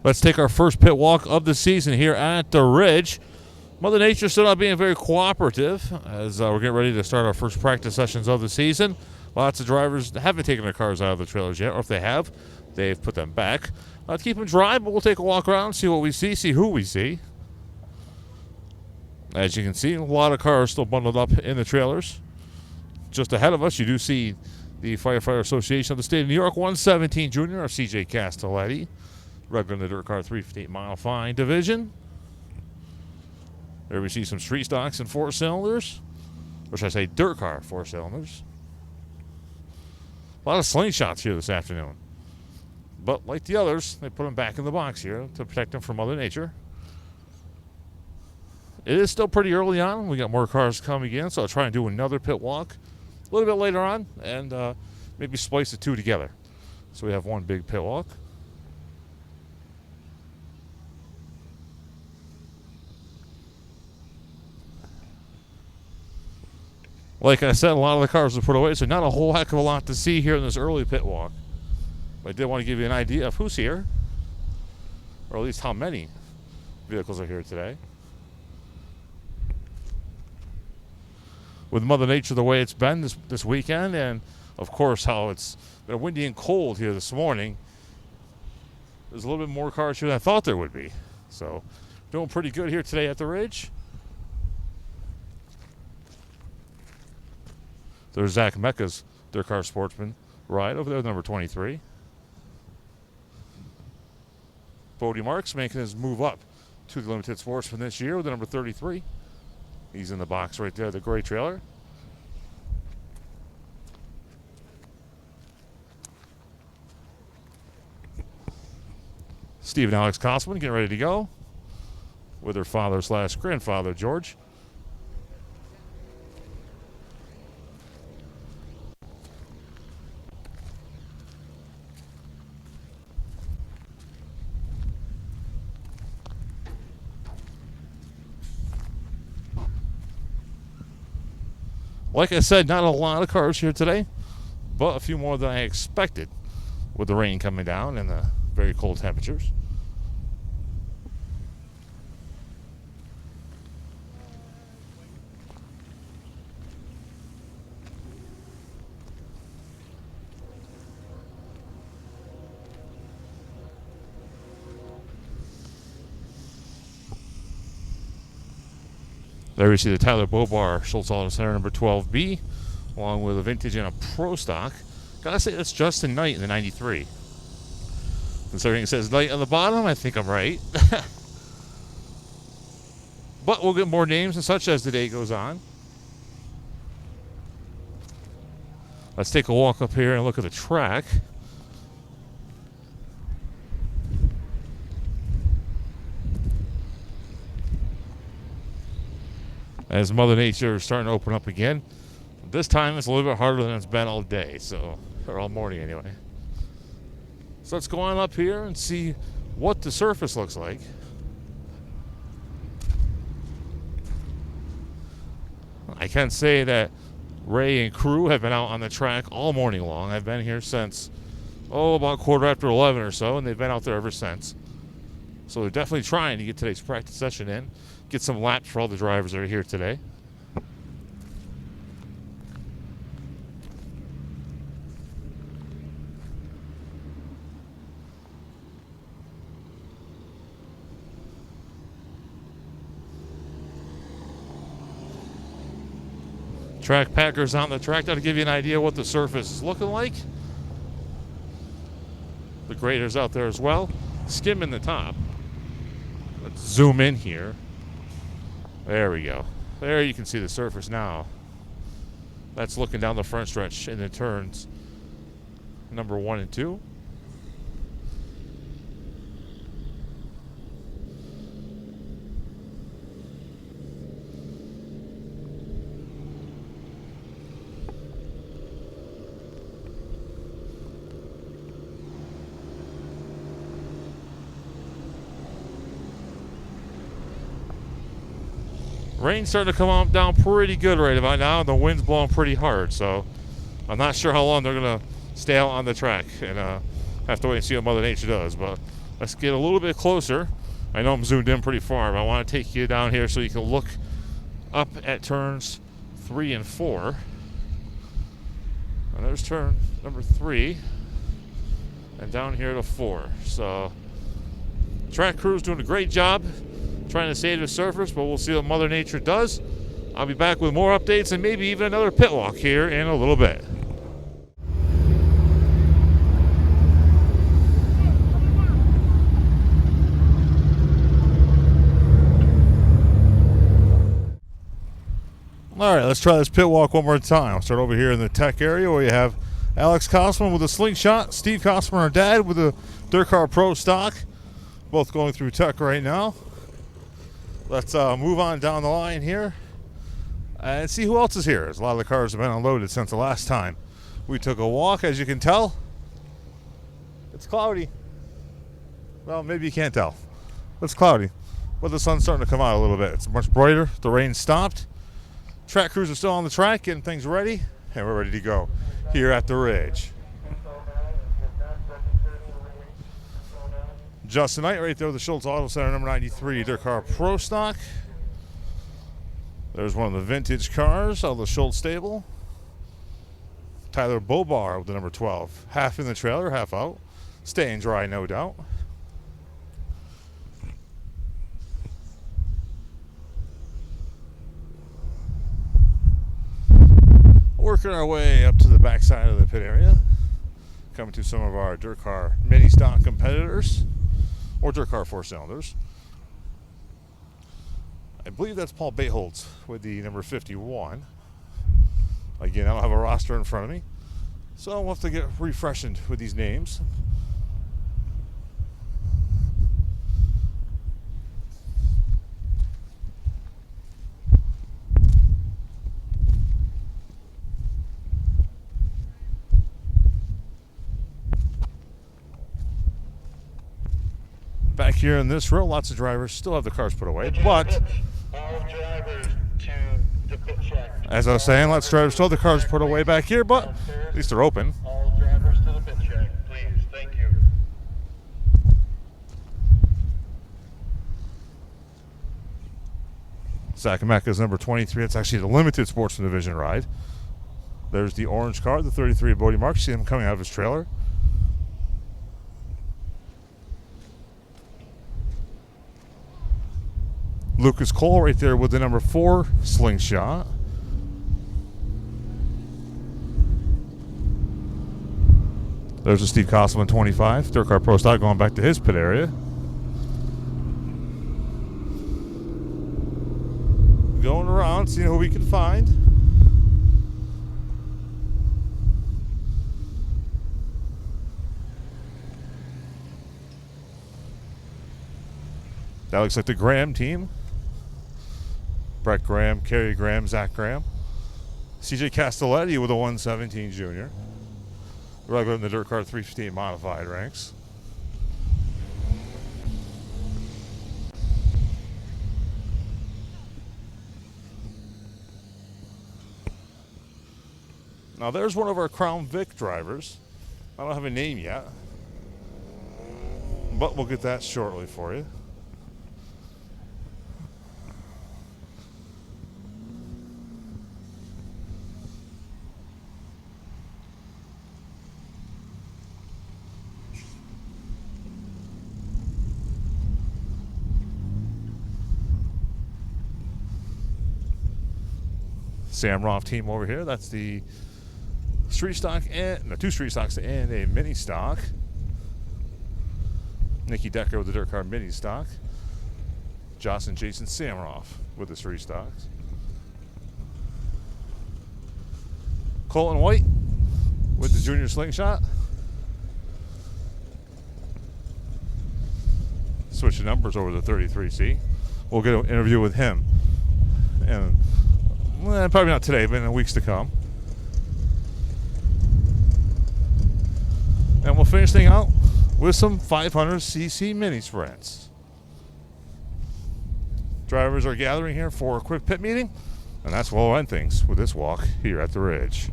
Let's take our first pit walk of the season here at the Ridge. Mother Nature still not being very cooperative as we're getting ready to start our first practice sessions of the season. Lots of drivers haven't taken their cars out of the trailers yet, or if they have, they've put them back. To keep them dry, but we'll take a walk around, see what we see who we see. As you can see, a lot of cars still bundled up in the trailers. Just ahead of us, you do see the Firefighter Association of the State of New York 117 Junior, our CJ Castelletti. Regular in the Dirt Car 358 Mile Fine Division. There we see some street stocks and 4-cylinders. Or should I say Dirt Car 4-cylinders. A lot of slingshots here this afternoon. But like the others, they put them back in the box here to protect them from Mother Nature. It is still pretty early on. We got more cars coming in, so I'll try and do another pit walk a little bit later on and maybe splice the two together. So we have one big pit walk. Like I said, a lot of the cars are put away, so not a whole heck of a lot to see here in this early pit walk. But I did want to give you an idea of who's here, or at least how many vehicles are here today. With Mother Nature the way it's been this weekend, and of course how it's been windy and cold here this morning, there's a little bit more cars here than I thought there would be. So doing pretty good here today at the Ridge. There's Zach Mecca's Dirt Car Sportsman ride over there, number 23. Bodie Marks making his move up to the Limited Sportsman this year with the number 33. He's in the box right there, the gray trailer. Steve and Alex Kosman getting ready to go with their father/grandfather, George. Like I said, not a lot of cars here today, but a few more than I expected with the rain coming down and the very cold temperatures. There we see the Tyler Bobar Schultz Auto Center number 12B, along with a vintage and a pro stock. Gotta say that's Justin Knight in the 93. Considering it says Knight on the bottom, I think I'm right. But we'll get more names and such as the day goes on. Let's take a walk up here and look at the track. As Mother Nature is starting to open up again. This time it's a little bit harder than it's been all day, or all morning anyway. So let's go on up here and see what the surface looks like. I can say that Ray and crew have been out on the track all morning long. I've been here since, about 11:15 or so, and they've been out there ever since. So they're definitely trying to get today's practice session in. Get some laps for all the drivers that are here today. Track packers on the track. That'll give you an idea what the surface is looking like. The graders out there as well. Skimming the top. Let's zoom in here. There we go. There you can see the surface now. That's looking down the front stretch in the turns number 1 and 2. Rain's starting to come on down pretty good right about now, and the wind's blowing pretty hard, so I'm not sure how long they're going to stay out on the track, and have to wait and see what Mother Nature does, but Let's get a little bit closer. I know I'm zoomed in pretty far, but I want to take you down here so you can look up at turns 3 and 4. And there's turn number 3. And down here to 4. So, track crew's doing a great job trying to save the surface, but we'll see what Mother Nature does. I'll be back with more updates and maybe even another pit walk here in a little bit. All right, let's try this pit walk one more time. I'll start over here in the tech area where you have Alex Kosman with a slingshot, Steve Kosman, our dad, with a Dirt Car Pro stock. Both going through tech right now. Let's move on down the line here and see who else is here. As a lot of the cars have been unloaded since the last time we took a walk. As you can tell, it's cloudy. Well, maybe you can't tell. It's cloudy, but the sun's starting to come out a little bit. It's much brighter. The rain stopped. Track crews are still on the track, getting things ready, and we're ready to go here at the Ridge. Justin Knight right there with the Schultz Auto Center number 93 Dirt Car Pro Stock. There's one of the vintage cars out of the Schultz stable. Tyler Bobar with the number 12. Half in the trailer, half out. Staying dry, no doubt. Working our way up to the backside of the pit area. Coming to some of our Dirt Car mini stock competitors. Or Dirt Car 4-cylinders. I believe that's Paul Bayholtz with the number 51. Again, I don't have a roster in front of me, so we'll have to get refreshed with these names. Back here in this row, lots of drivers still have the cars put away, but as I was saying, lots of drivers still have the cars put away back here, but at least they're open. All drivers to the pit check, please. Thank you. Sakamaka's number 23. It's actually the limited sportsman division ride. There's the orange car, the 33 Bodie Mark. See him coming out of his trailer. Lucas Cole right there with the number 4 slingshot. There's a Steve Kosselman 25. Dirt Car Pro Stock going back to his pit area. Going around, seeing who we can find. That looks like the Graham team. Brett Graham, Kerry Graham, Zach Graham. CJ Castelletti with a 117 junior. Regular in the Dirt Car 315 modified ranks. Now there's one of our Crown Vic drivers. I don't have a name yet, but we'll get that shortly for you. Sam Roth team over here. That's the street stock and no, 2 street stocks and a mini stock. Nikki Decker with the Dirt Car mini stock. Joss and Jason Samroff with the street stocks. Colin White with the junior slingshot. Switch the numbers over to 33C. We'll get an interview with him. And probably not today, but in the weeks to come. And we'll finish things out with some 500cc mini sprints. Drivers are gathering here for a quick pit meeting, and that's where we'll end things with this walk here at the Ridge.